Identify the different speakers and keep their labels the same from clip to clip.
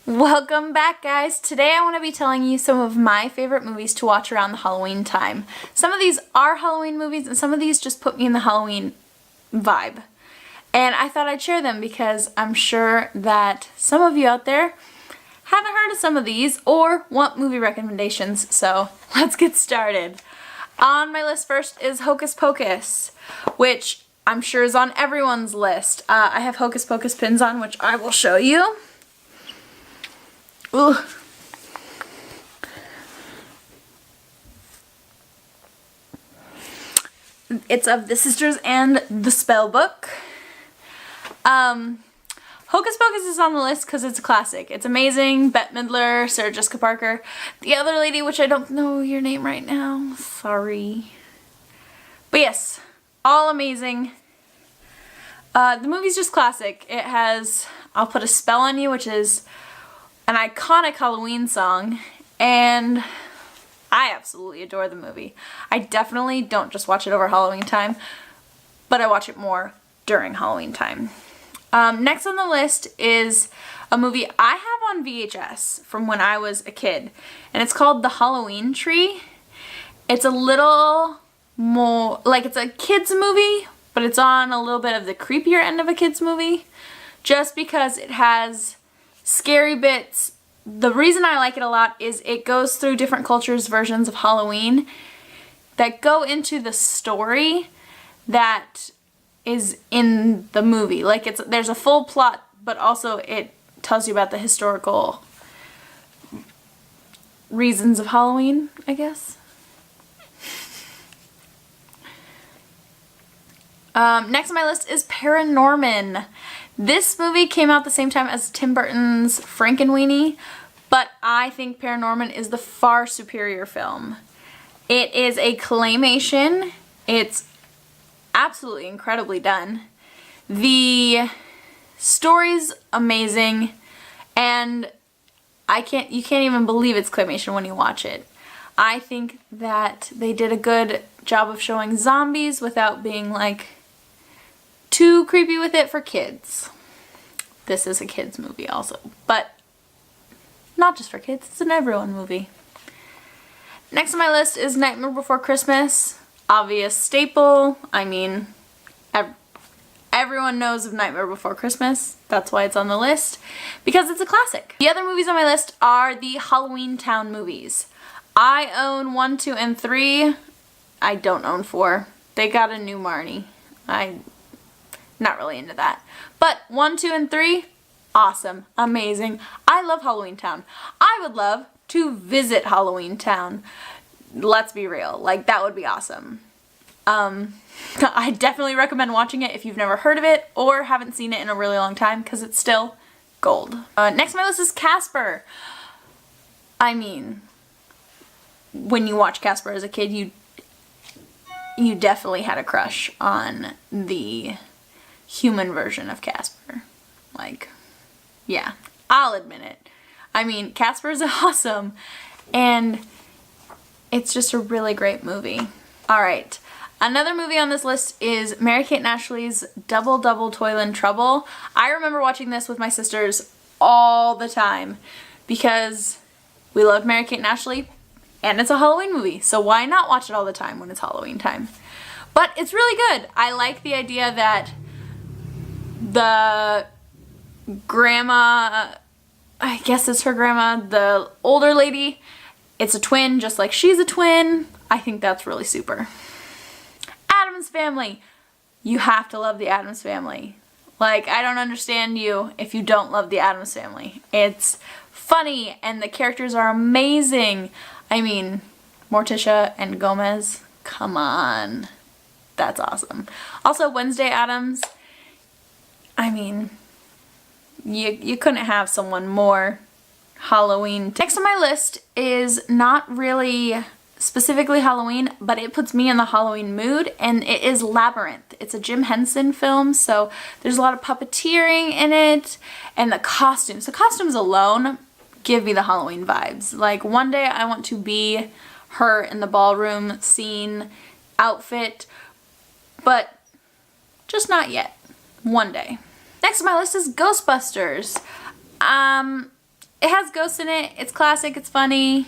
Speaker 1: Welcome back, guys. Today I want to be telling you some of my favorite movies to watch around the Halloween time. Some of these are Halloween movies and some of these just put me in the Halloween vibe. And I thought I'd share them because I'm sure that some of you out there haven't heard of some of these or want movie recommendations, so let's get started. On my list first is Hocus Pocus, which I'm sure is on everyone's list. I have Hocus Pocus pins on, which I will show you. Ooh. It's of the Sisters and the Spellbook. Hocus Pocus is on the list because it's a classic. It's amazing. Bette Midler, Sarah Jessica Parker. The other lady, which I don't know your name right now. Sorry. But yes, all amazing. The movie's just classic. It has I'll Put a Spell on You, which is an iconic Halloween song, and I absolutely adore the movie. I definitely don't just watch it over Halloween time, but I watch it more during Halloween time. Next on the list is a movie I have on VHS from when I was a kid, and it's called The Halloween Tree. It's a little more, like, it's a kid's movie, but it's on a little bit of the creepier end of a kid's movie, just because it has scary bits. The reason I like it a lot is it goes through different cultures' versions of Halloween that go into the story that is in the movie. Like, there's a full plot, but also it tells you about the historical reasons of Halloween, I guess. Next on my list is ParaNorman. This movie came out the same time as Tim Burton's Frankenweenie, but I think ParaNorman is the far superior film. It is a claymation. It's absolutely incredibly done. The story's amazing, and you can't even believe it's claymation when you watch it. I think that they did a good job of showing zombies without being like too creepy with it for kids. This is a kids movie also, but not just for kids, it's an everyone movie. Next on my list is Nightmare Before Christmas. Obvious staple. I mean, everyone knows of Nightmare Before Christmas. That's why it's on the list, because it's a classic. The other movies on my list are the Halloween Town movies. I own 1, 2, and 3. I don't own 4. They got a new Marnie. Not really into that. But 1, 2, and 3, awesome, amazing. I love Halloween Town. I would love to visit Halloween Town. Let's be real, like, that would be awesome. I definitely recommend watching it if you've never heard of it or haven't seen it in a really long time, because it's still gold. Next on my list is Casper. I mean, when you watch Casper as a kid, you definitely had a crush on the human version of Casper. Like, yeah, I'll admit it. I mean, Casper is awesome, and it's just a really great movie. Alright, another movie on this list is Mary-Kate and Ashley's Double Double Toil and Trouble. I remember watching this with my sisters all the time because we loved Mary-Kate and Ashley, and it's a Halloween movie, so why not watch it all the time when it's Halloween time? But it's really good. I like the idea that the grandma, I guess it's her grandma, the older lady, it's a twin just like she's a twin. I think that's really super. Addams Family. You have to love the Addams Family. Like, I don't understand you if you don't love the Addams Family. It's funny and the characters are amazing. I mean, Morticia and Gomez, come on. That's awesome. Also, Wednesday Addams. I mean, you couldn't have someone more Halloween. Next on my list is not really specifically Halloween, but it puts me in the Halloween mood, and it is Labyrinth. It's a Jim Henson film, so there's a lot of puppeteering in it, and the costumes. The costumes alone give me the Halloween vibes. Like, one day I want to be her in the ballroom scene outfit, but just not yet. One day. Next on my list is Ghostbusters. It has ghosts in it. It's classic. It's funny.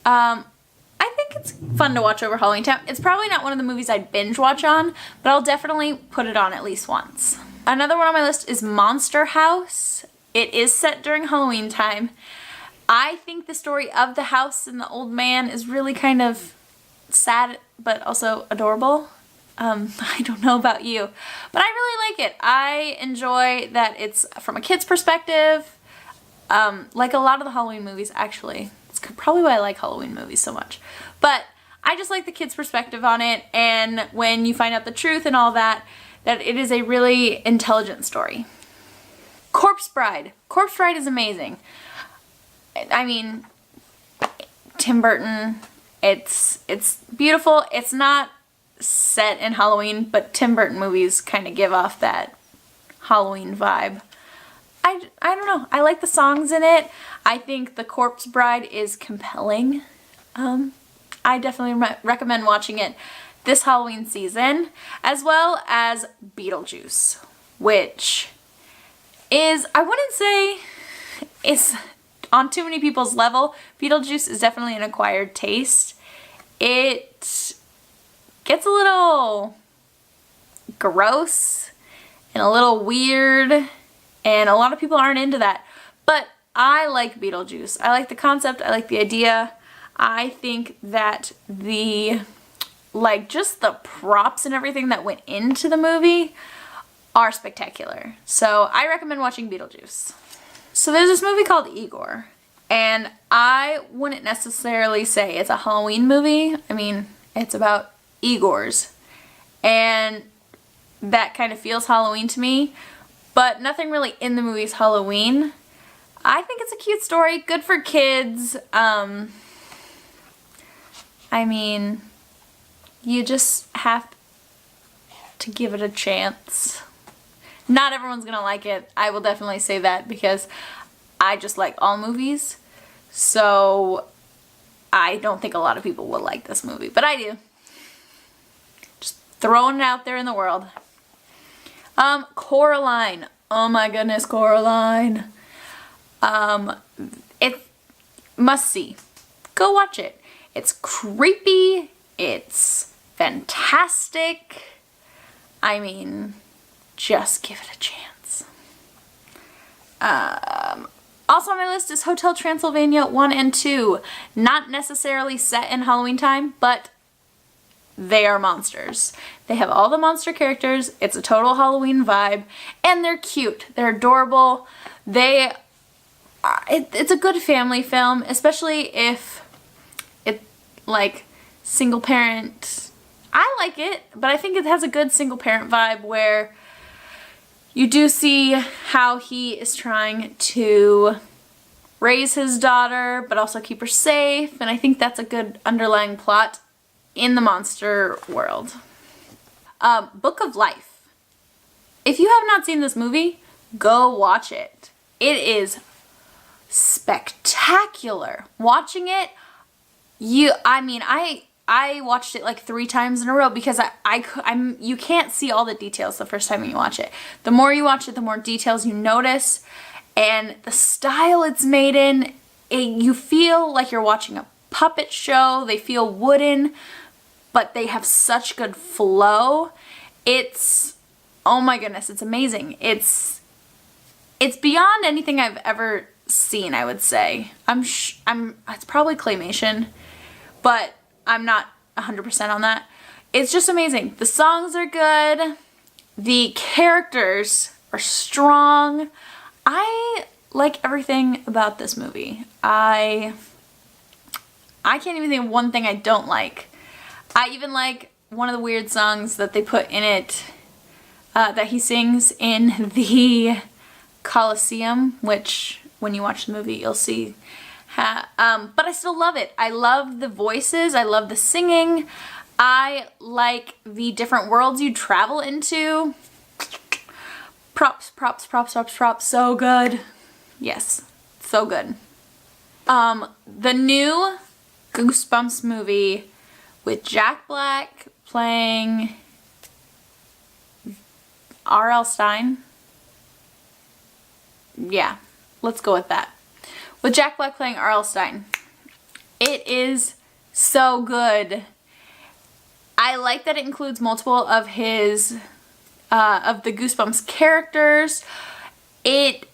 Speaker 1: I think it's fun to watch over Halloween Town. It's probably not one of the movies I'd binge watch on, but I'll definitely put it on at least once. Another one on my list is Monster House. It is set during Halloween time. I think the story of the house and the old man is really kind of sad, but also adorable. I don't know about you, but I really like it. I enjoy that it's from a kid's perspective, like a lot of the Halloween movies actually. It's probably why I like Halloween movies so much. But I just like the kid's perspective on it, and when you find out the truth and all that, that it is a really intelligent story. Corpse Bride. Corpse Bride is amazing. I mean, Tim Burton, it's beautiful. It's not set in Halloween, but Tim Burton movies kind of give off that Halloween vibe. I don't know. I like the songs in it. I think The Corpse Bride is compelling. I definitely recommend watching it this Halloween season, as well as Beetlejuice, which is, I wouldn't say it's on too many people's level. Beetlejuice is definitely an acquired taste. It gets a little gross and a little weird, and a lot of people aren't into that. But I like Beetlejuice. I like the concept. I like the idea. I think that just the props and everything that went into the movie are spectacular. So I recommend watching Beetlejuice. So there's this movie called Igor, and I wouldn't necessarily say it's a Halloween movie. I mean, it's about Igors, and that kind of feels Halloween to me, but nothing really in the movie is Halloween. I think it's a cute story, good for kids. I mean, you just have to give it a chance. Not everyone's gonna like it. I will definitely say that because I just like all movies. So I don't think a lot of people will like this movie, but I do. Just throwing it out there in the world. Coraline. Oh my goodness, Coraline. It must see. Go watch it. It's creepy. It's fantastic. I mean, just give it a chance. Also on my list is Hotel Transylvania 1 and 2. Not necessarily set in Halloween time, but they are monsters. They have all the monster characters. It's a total Halloween vibe, and they're cute. They're adorable. It's a good family film, especially if it's like single parent. I like it, but I think it has a good single parent vibe where you do see how he is trying to raise his daughter but also keep her safe, and I think that's a good underlying plot in the monster world. Book of Life. If you have not seen this movie, go watch it. It is spectacular. Watching it, I watched it like 3 times in a row because you can't see all the details the first time you watch it. The more you watch it, the more details you notice, and the style it's made in, you feel like you're watching a puppet show. They feel wooden, but they have such good flow. It's, oh my goodness, it's amazing. It's beyond anything I've ever seen, I would say. It's probably claymation, but I'm not 100% on that. It's just amazing. The songs are good. The characters are strong. I like everything about this movie. I can't even think of one thing I don't like. I even like one of the weird songs that they put in it, that he sings in the Coliseum, which when you watch the movie you'll see. But I still love it. I love the voices. I love the singing. I like the different worlds you travel into. Props, props, props, props, props. So good. Yes, so good. The new Goosebumps movie with Jack Black playing R.L. Stein. Yeah, let's go with that. with Jack Black playing R.L. Stine. It is so good. I like that it includes multiple of his, of the Goosebumps characters. It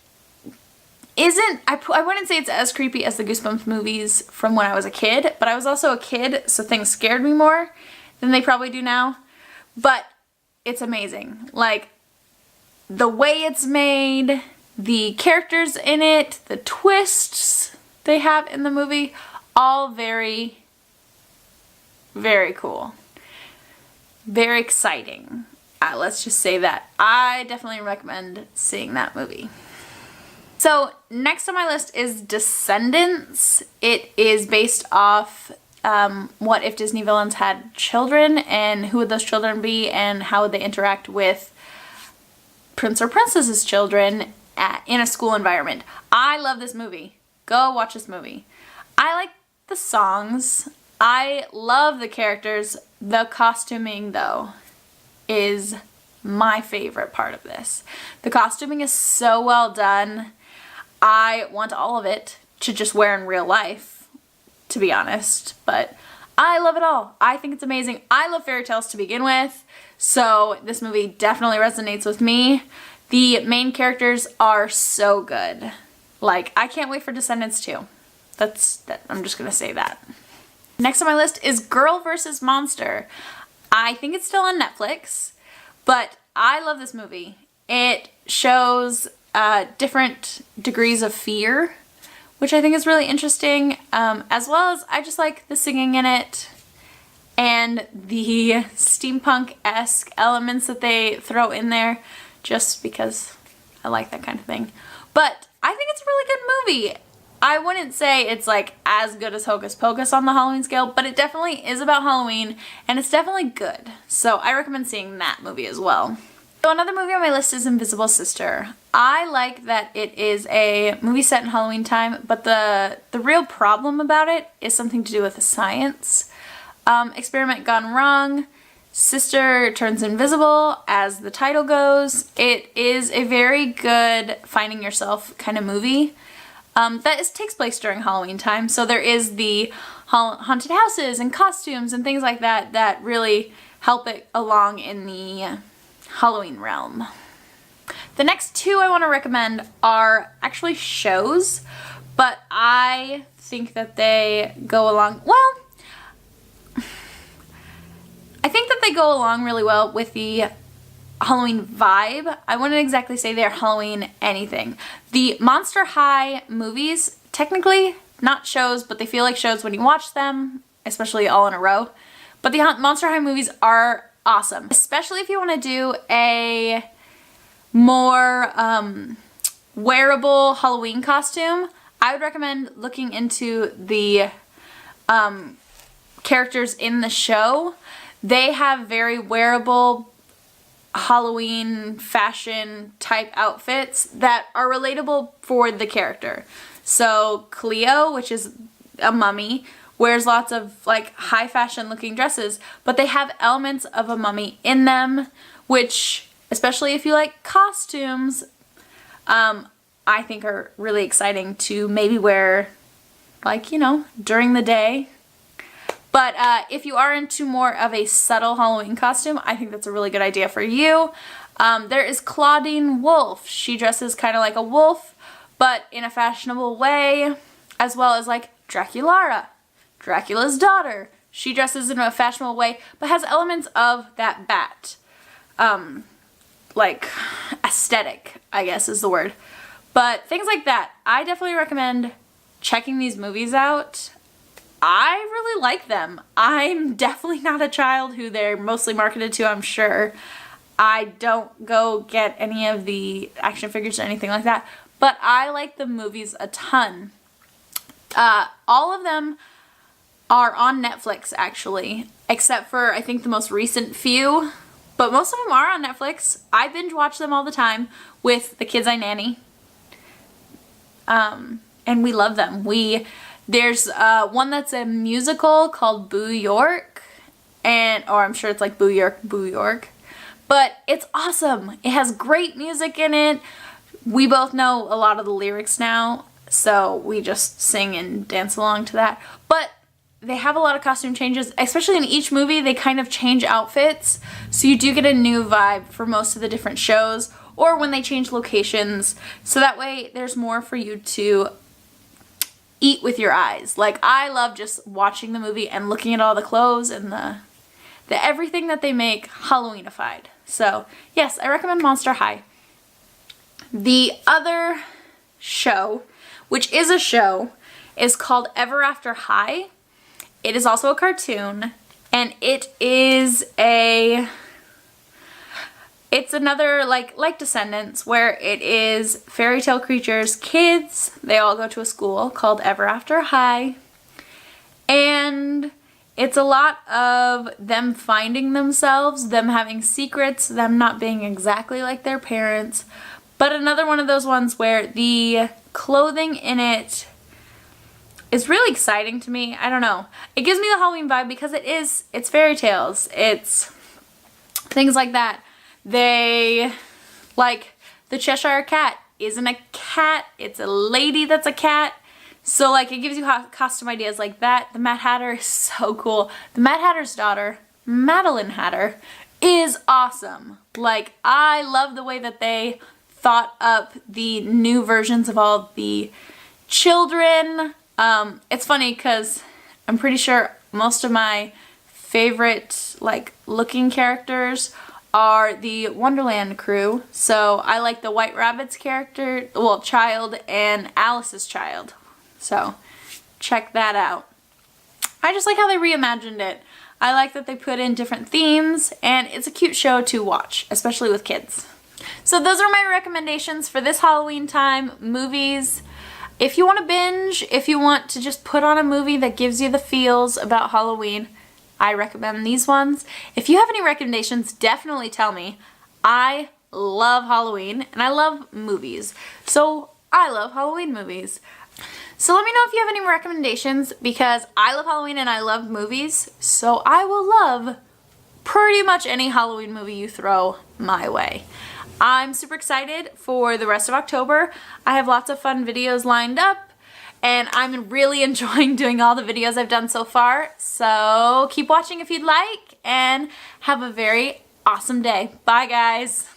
Speaker 1: isn't, I wouldn't say it's as creepy as the Goosebumps movies from when I was a kid, but I was also a kid, so things scared me more than they probably do now. But it's amazing. Like, the way it's made, the characters in it, the twists they have in the movie, all very, very cool. Very exciting. Let's just say that. I definitely recommend seeing that movie. So next on my list is Descendants. It is based off what if Disney villains had children, and who would those children be, and how would they interact with Prince or Princess's children in a school environment. I love this movie. Go watch this movie. I like the songs. I love the characters. The costuming, though, is my favorite part of this. The costuming is so well done. I want all of it to just wear in real life, to be honest, but I love it all. I think it's amazing. I love fairy tales to begin with, so this movie definitely resonates with me. The main characters are so good. Like, I can't wait for Descendants 2. I'm just gonna say that. Next on my list is Girl vs. Monster. I think it's still on Netflix, but I love this movie. It shows different degrees of fear, which I think is really interesting, as well as I just like the singing in it and the steampunk-esque elements that they throw in there, just because I like that kind of thing. But I think it's a really good movie. I wouldn't say it's like as good as Hocus Pocus on the Halloween scale, but it definitely is about Halloween, and it's definitely good. So I recommend seeing that movie as well. So another movie on my list is Invisible Sister. I like that it is a movie set in Halloween time, but the real problem about it is something to do with the science. Experiment gone wrong. Sister turns invisible, as the title goes. It is a very good finding yourself kind of movie. Takes place during Halloween time, so there is the haunted houses and costumes and things like that that really help it along in the Halloween realm. The next two I want to recommend are actually shows, but I think that they go along, well, I think that they go along really well with the Halloween vibe. I wouldn't exactly say they're Halloween anything. The Monster High movies, technically not shows, but they feel like shows when you watch them, especially all in a row. But the Monster High movies are awesome, especially if you want to do a more wearable Halloween costume. I would recommend looking into the characters in the show. They have very wearable Halloween fashion type outfits that are relatable for the character. So Cleo, which is a mummy, wears lots of like high fashion looking dresses, but they have elements of a mummy in them, which, especially if you like costumes, I think are really exciting to maybe wear, like, you know, during the day. But if you are into more of a subtle Halloween costume, I think that's a really good idea for you. There is Clawdeen Wolf. She dresses kind of like a wolf, but in a fashionable way, as well as like Draculara, Dracula's daughter. She dresses in a fashionable way, but has elements of that bat, like aesthetic, I guess is the word. But things like that, I definitely recommend checking these movies out. I really like them. I'm definitely not a child who they're mostly marketed to, I'm sure. I don't go get any of the action figures or anything like that, but I like the movies a ton. All of them are on Netflix, actually, except for I think the most recent few, but most of them are on Netflix. I binge watch them all the time with the kids I nanny, and we love them. There's one that's a musical called Boo York, or I'm sure it's like Boo York, Boo York. But it's awesome. It has great music in it. We both know a lot of the lyrics now. so we just sing and dance along to that. But they have a lot of costume changes, especially in each movie. They kind of change outfits, so you do get a new vibe for most of the different shows, or when they change locations, so that way there's more for you to eat with your eyes. Like, I love just watching the movie and looking at all the clothes and the everything that they make Halloweenified. So yes, I recommend Monster High. The other show, which is a show, is called Ever After High. It is also a cartoon, and it's another like Descendants, where it is fairy tale creatures, kids, they all go to a school called Ever After High, and it's a lot of them finding themselves, them having secrets, them not being exactly like their parents, but another one of those ones where the clothing in it is really exciting to me. I don't know. It gives me the Halloween vibe because it's fairy tales. It's things like that. They, like, the Cheshire Cat isn't a cat, it's a lady that's a cat. So, like, it gives you costume ideas like that. The Mad Hatter is so cool. The Mad Hatter's daughter, Madeline Hatter, is awesome. Like, I love the way that they thought up the new versions of all the children. It's funny because I'm pretty sure most of my favorite, like, looking characters are the Wonderland crew. So I like the White Rabbit's character, well, child, and Alice's child. So check that out. I just like how they reimagined it. I like that they put in different themes, and it's a cute show to watch, especially with kids. So those are my recommendations for this Halloween time movies. If you want to binge, if you want to just put on a movie that gives you the feels about Halloween, I recommend these ones. If you have any recommendations, definitely tell me. I love Halloween, and I love movies. So I love Halloween movies. So let me know if you have any recommendations, because I love Halloween and I love movies, so I will love pretty much any Halloween movie you throw my way. I'm super excited for the rest of October. I have lots of fun videos lined up, and I'm really enjoying doing all the videos I've done so far. So keep watching if you'd like, and have a very awesome day. Bye, guys.